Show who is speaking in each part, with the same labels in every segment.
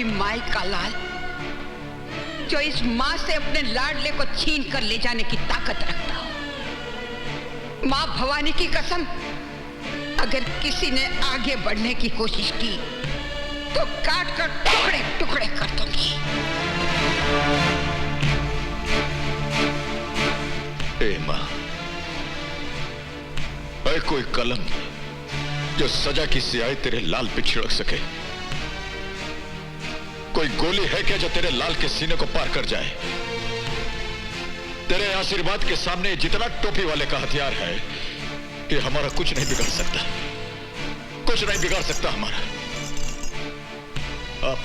Speaker 1: कोई माई का लाल जो इस मां से अपने लाडले को छीन कर ले जाने की ताकत रखता हो। मां भवानी की कसम, अगर किसी ने आगे बढ़ने की कोशिश की तो काट कर टुकड़े टुकड़े कर दूंगी।
Speaker 2: ए मां, ऐ कोई कलम जो सजा की स्याही तेरे लाल पे छिड़क सके? कोई गोली है क्या जो तेरे लाल के सीने को पार कर जाए? तेरे आशीर्वाद के सामने जितना टोपी वाले का हथियार है, ये हमारा कुछ नहीं बिगाड़ सकता, कुछ नहीं बिगाड़ सकता हमारा। आप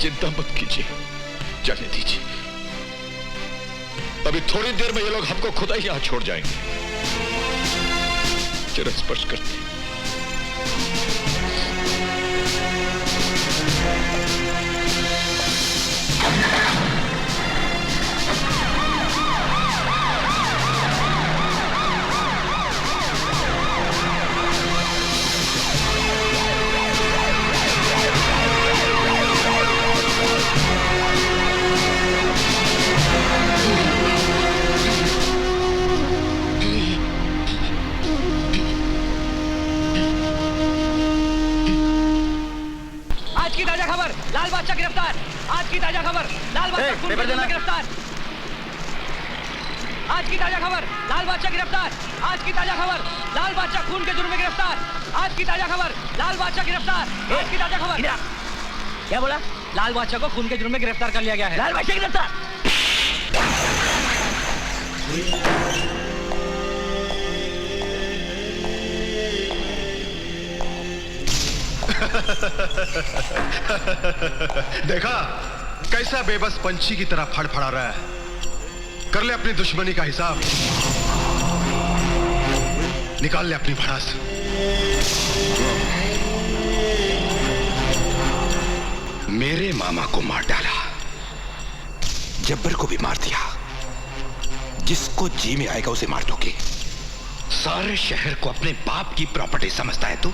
Speaker 2: चिंता मत कीजिए, जाने दीजिए। अभी थोड़ी देर में ये लोग हमको खुदा ही यहां छोड़ जाएंगे। चरण स्पर्श करते हैं।
Speaker 3: लाल बादशाह गिरफ्तार। आज की ताजा खबर, लाल बादशाह खून के जुर्म में गिरफ्तार। आज की ताजा खबर, लाल बादशाह गिरफ्तार। आज की ताजा खबर, लाल बादशाह खून के जुर्म में गिरफ्तार। आज की ताजा खबर, लाल बादशाह गिरफ्तार। आज की ताजा खबर। क्या बोला? लाल बादशाह को खून के जुर्म में गिरफ्तार कर लिया गया है। लाल बादशाह गिरफ्तार।
Speaker 4: देखा कैसा बेबस पंछी की तरह फड़फड़ा रहा है। कर ले अपनी दुश्मनी का हिसाब, निकाल ले अपनी भड़ास।
Speaker 5: मेरे मामा को मार डाला, जब्बर को भी मार दिया। जिसको जी में आएगा उसे मार दोगे। सारे शहर को अपने बाप की प्रॉपर्टी समझता है तू?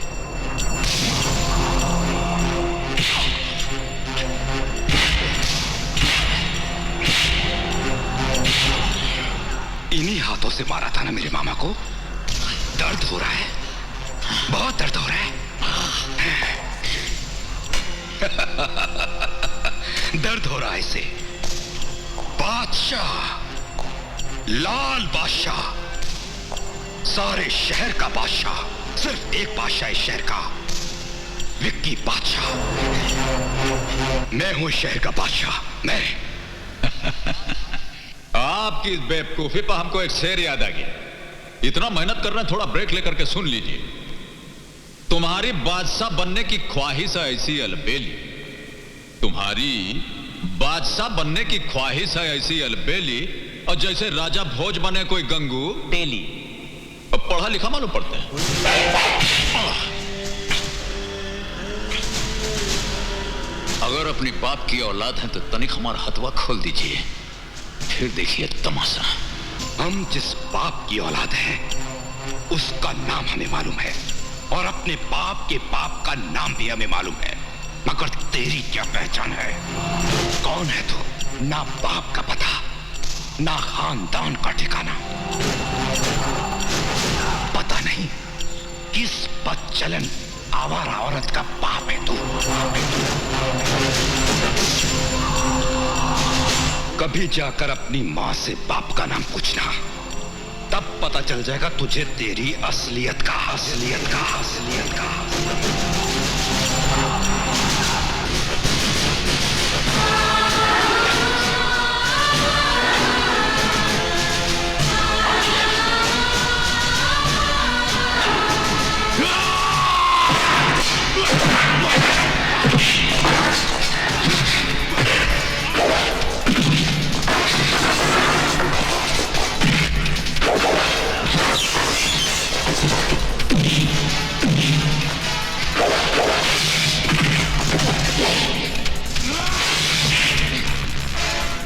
Speaker 5: इन्हीं हाथों से मारा था ना मेरे मामा को। दर्द हो रहा है, बहुत दर्द हो रहा है। दर्द हो रहा है इसे। बादशाह, लाल बादशाह, सारे शहर का बादशाह, सिर्फ एक बादशाह इस शहर का, विक्की बादशाह। मैं हूं शहर का बादशाह, मैं।
Speaker 2: आपकी इस बेवकूफी पर हमको एक शेर याद आ गया। इतना मेहनत कर रहे हैं, थोड़ा ब्रेक लेकर के सुन लीजिए। तुम्हारी बादशाह बनने की ख्वाहिश है ऐसी अलबेली, तुम्हारी बादशाह बनने की ख्वाहिश है ऐसी अलबेली, और जैसे राजा भोज बने कोई गंगू
Speaker 3: तेली।
Speaker 2: अब पढ़ा लिखा मालूम पड़ता है। अगर अपनी बाप की औलाद है तो तनिक हमारा हथवा खोल दीजिए, फिर देखिए तमाशा।
Speaker 5: हम जिस बाप की औलाद हैं, उसका नाम हमें मालूम है, और अपने बाप के बाप का नाम भी हमें मालूम है। मगर तेरी क्या पहचान है? कौन है तू? ना बाप का पता, ना खानदान का ठिकाना। पता नहीं किस बदचलन आवारा औरत का बाप है तू। कभी जाकर अपनी मां से बाप का नाम पूछना, तब पता चल जाएगा तुझे तेरी असलियत का।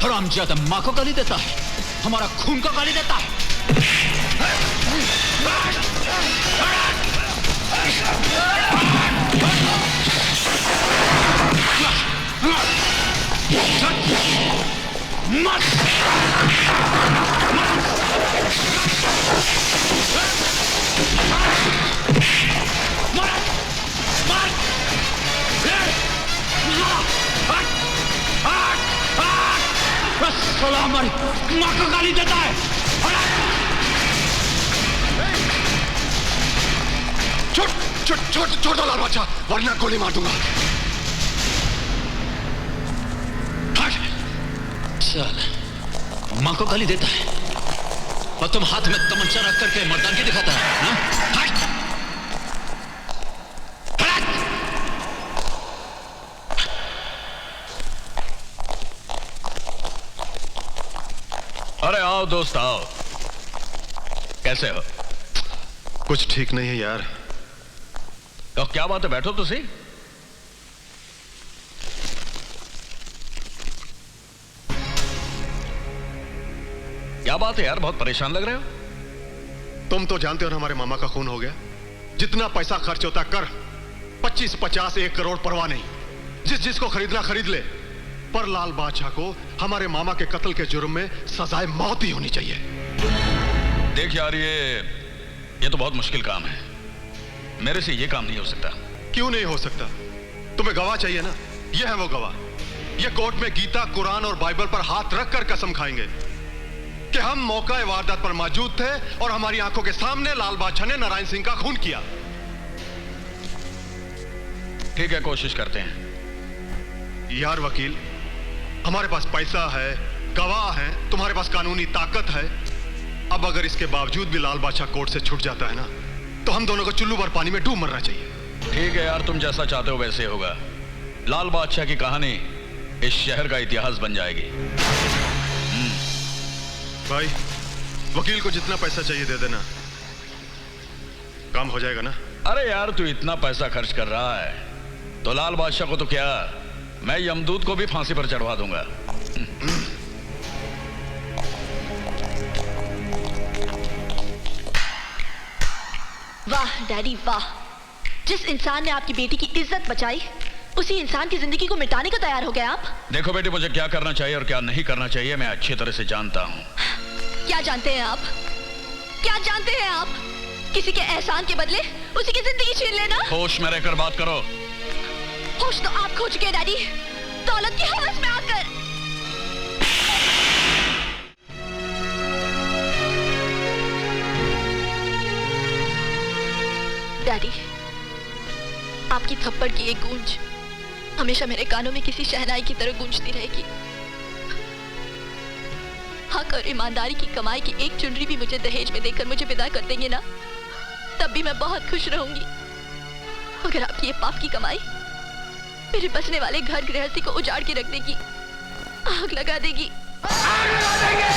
Speaker 2: हरामजादा मां को गाली देता है, हमारा खून को गाली देता है।
Speaker 5: हमारी माँ को गाली देता है।
Speaker 4: छोड़ दो लाल बादशाह, वरना गोली मार दूंगा।
Speaker 2: चल, माँ को गाली देता है और तुम हाथ में तमंचा रख करके मर्दानगी दिखाता है ना?
Speaker 5: अरे आओ दोस्त आओ, कैसे हो?
Speaker 4: कुछ ठीक नहीं है यार।
Speaker 5: तो क्या बात है, बैठो तो सही। क्या बात है यार, बहुत परेशान लग रहे हो।
Speaker 4: तुम तो जानते हो ना, हमारे मामा का खून हो गया। जितना पैसा खर्च होता कर, 25, 50, 1 करोड़ परवाह नहीं, जिसको खरीदना खरीद ले, पर लाल बादशाह को हमारे मामा के कत्ल के जुर्म में सजाए मौत ही होनी चाहिए।
Speaker 5: देख यार, ये तो बहुत मुश्किल काम है, मेरे से ये काम नहीं हो सकता।
Speaker 4: क्यों नहीं हो सकता? तुम्हें गवाह चाहिए ना, ये है वो गवाह। ये कोर्ट में गीता, कुरान और बाइबल पर हाथ रखकर कसम खाएंगे कि हम मौका वारदात पर मौजूद थे और हमारी आंखों के सामने लाल बादशाह ने नारायण सिंह का खून किया।
Speaker 5: ठीक है, कोशिश करते हैं।
Speaker 4: यार वकील, हमारे पास पैसा है, गवाह है, तुम्हारे पास कानूनी ताकत है। अब अगर इसके बावजूद भी लाल बादशाह कोर्ट से छूट जाता है ना, तो हम दोनों को चुल्लू भर पानी में डूब मरना चाहिए।
Speaker 5: ठीक है यार, तुम जैसा चाहते हो वैसे होगा। लाल बादशाह की कहानी इस शहर का इतिहास बन जाएगी।
Speaker 4: भाई, वकील को जितना पैसा चाहिए दे देना, काम हो जाएगा ना?
Speaker 5: अरे यार, तू इतना पैसा खर्च कर रहा है तो लाल बादशाह को तो क्या, मैं यमदूत को भी फांसी पर चढ़वा दूंगा।
Speaker 6: वाह डैडी वाह, जिस इंसान ने आपकी बेटी की इज्जत बचाई, उसी इंसान की जिंदगी को मिटाने को तैयार हो गए आप।
Speaker 5: देखो बेटी, मुझे क्या करना चाहिए और क्या नहीं करना चाहिए मैं अच्छी तरह से जानता हूँ।
Speaker 6: क्या जानते हैं आप? क्या जानते हैं आप? किसी के एहसान के बदले उसी की जिंदगी छीन लेना।
Speaker 5: होश में रहकर बात करो।
Speaker 6: होश तो आप खो चुके हैं डैडी, दौलत की हवस में आकर। डैडी, आपकी थप्पड़ की एक गूंज हमेशा मेरे कानों में किसी शहनाई की तरह गूंजती रहेगी। हक और ईमानदारी की कमाई की एक चुनरी भी मुझे दहेज में देकर मुझे विदा कर देंगे ना, तब भी मैं बहुत खुश रहूंगी। मगर आपकी ये पाप की कमाई मेरे बसने वाले घर गृहस्थी को उजाड़ के रख देगी, आग लगा देगी। आग लगा देंगे!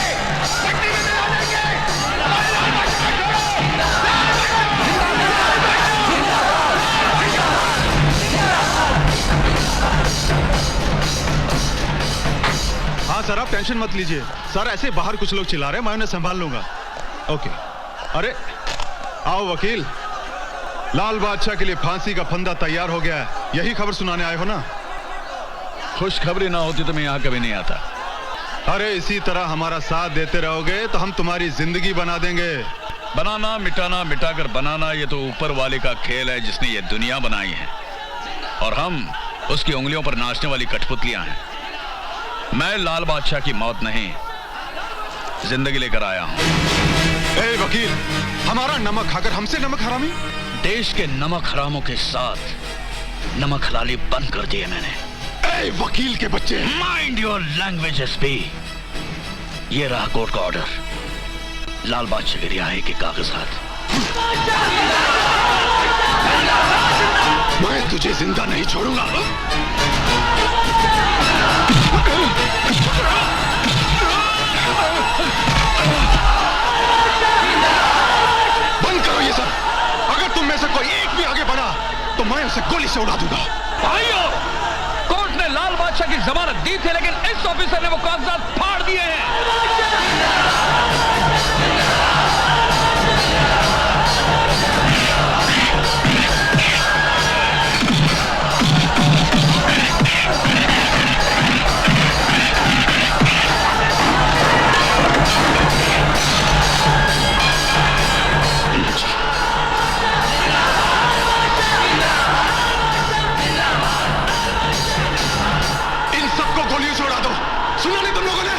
Speaker 4: हाँ सर, आप टेंशन मत लीजिए। सर, ऐसे बाहर कुछ लोग चिल्ला रहे हैं, मैं उन्हें संभाल लूंगा। ओके। अरे आओ वकील, लाल बादशाह के लिए फांसी का फंदा तैयार हो गया है, यही खबर सुनाने आए हो ना?
Speaker 5: खुशखबरी ना होती तो मैं यहाँ कभी नहीं आता।
Speaker 4: अरे इसी तरह हमारा साथ देते रहोगे तो हम तुम्हारी जिंदगी बना देंगे।
Speaker 5: बनाना, मिटाना, मिटाकर बनाना, ये तो ऊपर वाले का खेल है जिसने ये दुनिया बनाई है, और हम उसकी उंगलियों पर नाचने वाली कठपुतलियां हैं। मैं लाल बादशाह की मौत नहीं, जिंदगी लेकर आया हूं।
Speaker 4: ए वकील, हमारा नमक खाकर हमसे नमक हरामी?
Speaker 5: देश के नमक हरामों के साथ नमक हलाली बंद कर दिए मैंने।
Speaker 4: ए वकील के बच्चे,
Speaker 5: माइंड योर लैंग्वेज एसपी। ये रहा कोर्ट का ऑर्डर, लाल बादशाह की रिहाई के कागजात।
Speaker 4: मैं तुझे जिंदा नहीं छोड़ूंगा। बंद करो ये सब। अगर तुम में से कोई एक भी आगे बढ़ा तो मैं उसे गोली से उड़ा दूंगा।
Speaker 5: भाइयों, कोर्ट ने लाल बादशाह की जमानत दी थी, लेकिन इस ऑफिसर ने वो कागजात फाड़ दिए हैं।
Speaker 4: इन सबको गोलियों से उड़ा दो। सुना नहीं तुम लोगों ने?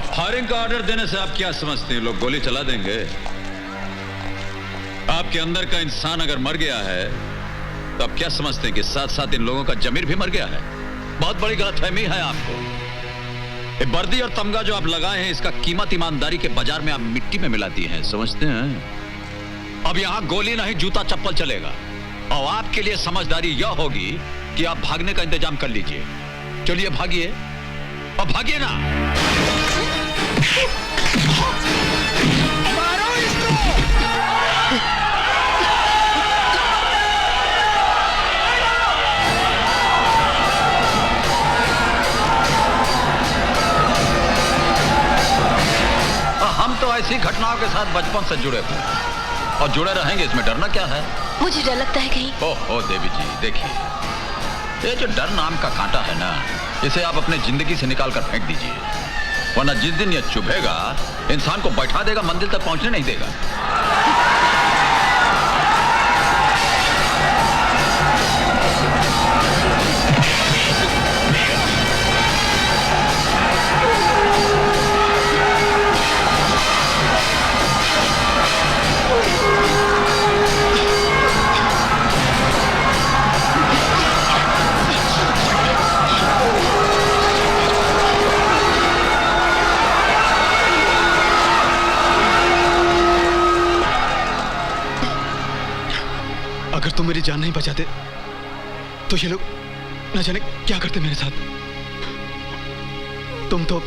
Speaker 2: अब फायरिंग का ऑर्डर देने से आप क्या समझते हैं? लोग गोली चला देंगे? आपके अंदर का इंसान अगर मर गया है तो आप क्या समझते हैं कि साथ साथ इन लोगों का जमीर भी मर गया है? बहुत बड़ी गलतफहमी है आपको। ये वर्दी और तमगा जो आप लगाए हैं, इसका कीमत ईमानदारी के बाजार में आप मिट्टी में मिलाती हैं, समझते हैं? अब यहां गोली नहीं, जूता चप्पल चलेगा। और आपके लिए समझदारी यह होगी कि आप भागने का इंतजाम कर लीजिए। चलिए भागिए, और भागिए ना।
Speaker 3: मारो इसको।
Speaker 2: हम तो ऐसी घटनाओं के साथ बचपन से जुड़े हुए हैं और जुड़े रहेंगे, इसमें डरना क्या है?
Speaker 6: मुझे डर लगता है कहीं।
Speaker 2: ओहो देवी जी, देखिए, ये जो डर नाम का कांटा है ना, इसे आप अपने जिंदगी से निकाल कर फेंक दीजिए, वरना जिस दिन ये चुभेगा इंसान को बैठा देगा, मंजिल तक पहुंचने नहीं देगा।
Speaker 7: अगर तुम मेरी जान नहीं बचाते तो ये लोग न जाने क्या करते मेरे साथ। तुम तो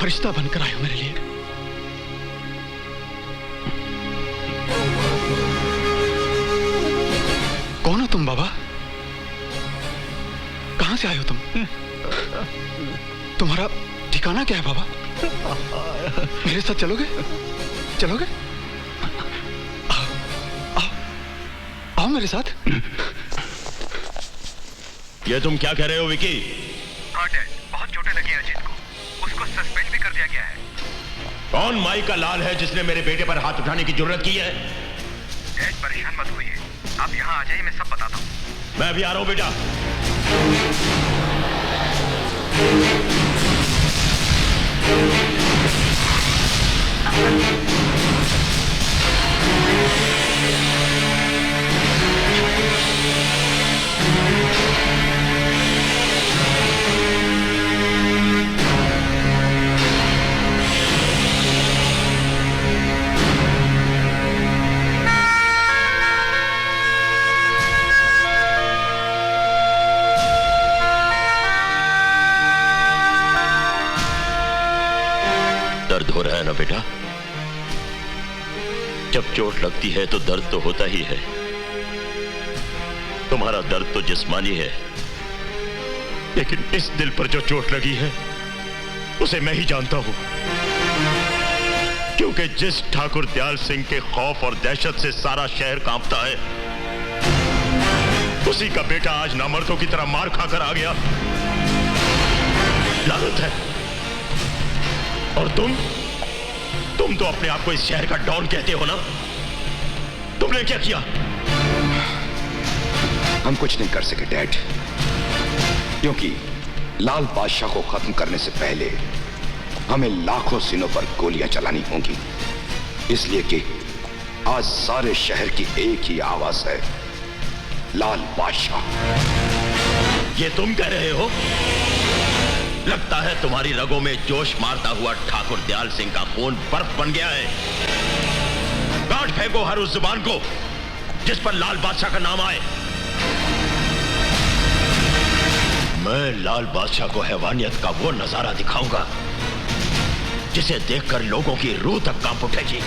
Speaker 7: फरिश्ता बनकर आए हो मेरे लिए। कौन हो तुम बाबा? कहां से आए हो तुम? तुम्हारा ठिकाना क्या है बाबा? मेरे साथ चलोगे? चलोगे? आओ मेरे साथ।
Speaker 5: ये तुम क्या कह रहे हो विकी?
Speaker 8: हाँ डैड, बहुत चोटें लगी हैं अजीत को। उसको सस्पेंड भी कर दिया गया है।
Speaker 5: कौन माई का लाल है जिसने मेरे बेटे पर हाथ उठाने की जरूरत की है?
Speaker 8: डैड परेशान मत होइए, आप यहाँ आ जाइए, मैं सब बताता हूँ।
Speaker 5: मैं भी आ रहा हूं बेटा। दर्द हो रहा है ना बेटा? जब चोट लगती है तो दर्द तो होता ही है। तुम्हारा दर्द तो जिस्मानी है, लेकिन इस दिल पर जो चोट लगी है उसे मैं ही जानता हूं। क्योंकि जिस ठाकुर दयाल सिंह के खौफ और दहशत से सारा शहर कांपता है, उसी का बेटा आज नामर्दों की तरह मार खाकर आ गया। लानत है। और तुम तो अपने आप को इस शहर का डॉन कहते हो ना? तुमने क्या किया?
Speaker 9: हम कुछ नहीं कर सके डैड, क्योंकि लाल बादशाह को खत्म करने से पहले हमें लाखों सीनों पर गोलियां चलानी होंगी। इसलिए कि आज सारे शहर की एक ही आवाज है, लाल बादशाह।
Speaker 5: ये तुम कह रहे हो? लगता है तुम्हारी रगों में जोश मारता हुआ ठाकुर दयाल सिंह का खून बर्फ बन गया है। काट फेंको हर उस जुबान को जिस पर लाल बादशाह का नाम आए। मैं लाल बादशाह को हैवानियत का वो नजारा दिखाऊंगा जिसे देखकर लोगों की रूह तक कांप उठेगी।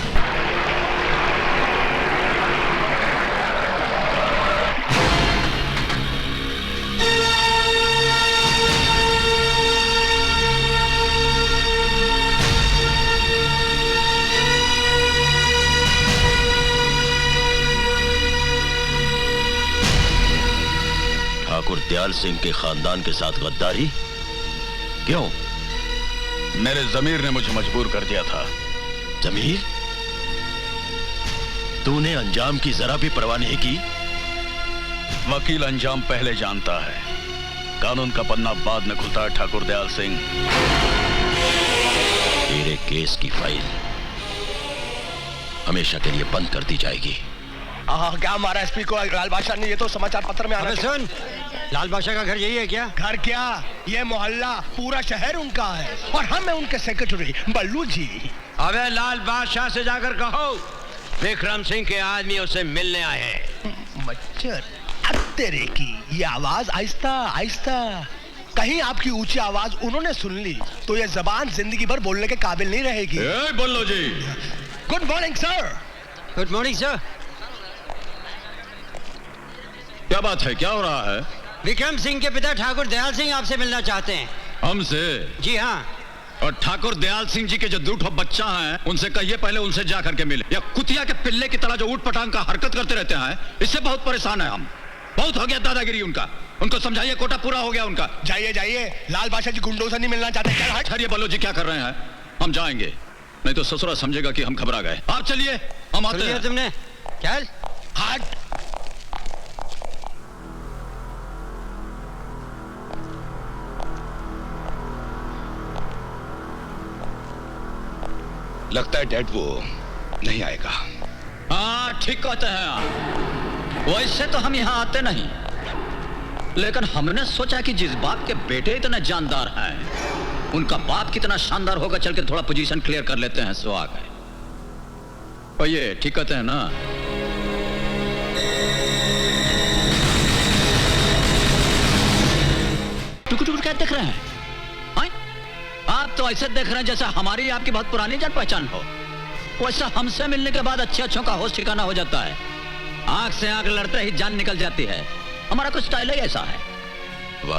Speaker 5: ठाकुर दयाल सिंह के खानदान के साथ गद्दारी क्यों?
Speaker 2: मेरे जमीर ने मुझे मजबूर कर दिया था।
Speaker 5: जमीर? तूने अंजाम की जरा भी परवाह नहीं की?
Speaker 2: वकील अंजाम पहले जानता है, कानून का पन्ना बाद में खुलता है ठाकुर दयाल सिंह।
Speaker 5: तेरे केस की फाइल हमेशा के लिए बंद कर दी जाएगी।
Speaker 10: क्या मारा एसपी को लाल बादशाह ने? ये तो समाचार पत्र में आना।
Speaker 3: सुन, लाल बादशाह का घर यही है क्या?
Speaker 10: घर क्या, ये मोहल्ला पूरा शहर उनका है और हम हैं उनके सेक्रेटरी बल्लू जी।
Speaker 11: अबे लाल बादशाह से जाकर कहो विक्रम सिंह के आदमी उसे मिलने आए हैं।
Speaker 10: मच्छर तेरे की ये आवाज आहिस्ता आहिस्ता, कहीं आपकी ऊंची आवाज उन्होंने सुन ली तो ये जबान जिंदगी भर बोलने के काबिल नहीं रहेगी।
Speaker 2: Ballu ji.
Speaker 10: Good morning sir.
Speaker 3: Good morning sir.
Speaker 2: क्या बात है, क्या हो रहा है?
Speaker 3: विक्रम सिंह के पिता ठाकुर दयाल सिंह आपसे मिलना चाहते हैं।
Speaker 2: हमसे?
Speaker 3: जी हाँ।
Speaker 2: और ठाकुर दयाल सिंह जी के जो दूठो बच्चा हैं उनसे कहिए पहले उनसे जा करके मिले। या कुतिया के पिल्ले की तरह जो ऊट पटांग का हरकत करते रहते हैं, इससे बहुत परेशान है हम। बहुत हो गया दादागिरी उनका, उनको समझाइए, कोटा पूरा हो गया उनका।
Speaker 10: जाइए जाइए, लाल बादशाह जी गुंडों से नहीं मिलना चाहते।
Speaker 2: ठहरिए बल्लू जी, क्या कर रहे हैं? हम जाएंगे, नहीं तो ससुरा समझेगा कि हम घबरा गए। आप चलिए, हम आते हैं।
Speaker 3: तुमने चल।
Speaker 10: हट।
Speaker 9: लगता है डैड वो नहीं आएगा।
Speaker 2: हाँ ठीक कहते हैं आप। वैसे तो हम यहाँ आते नहीं, लेकिन हमने सोचा कि जिस बाप के बेटे इतने जानदार हैं, उनका बाप कितना शानदार होगा, चल के थोड़ा पोजीशन क्लियर कर लेते हैं। सो आ गए। और ये ठीक कहते हैं ना? टुकुर टुकुर क्या देख रहे हैं? आप तो ऐसे देख रहे हैं जैसा हमारी आपकी बहुत पुरानी जान पहचान हो। वैसा हमसे मिलने के बाद अच्छे अच्छों का होश ठिकाना हो जाता है। आंख से आंख लड़ते ही जान निकल जाती है। हमारा कुछ स्टाइल ही ऐसा है।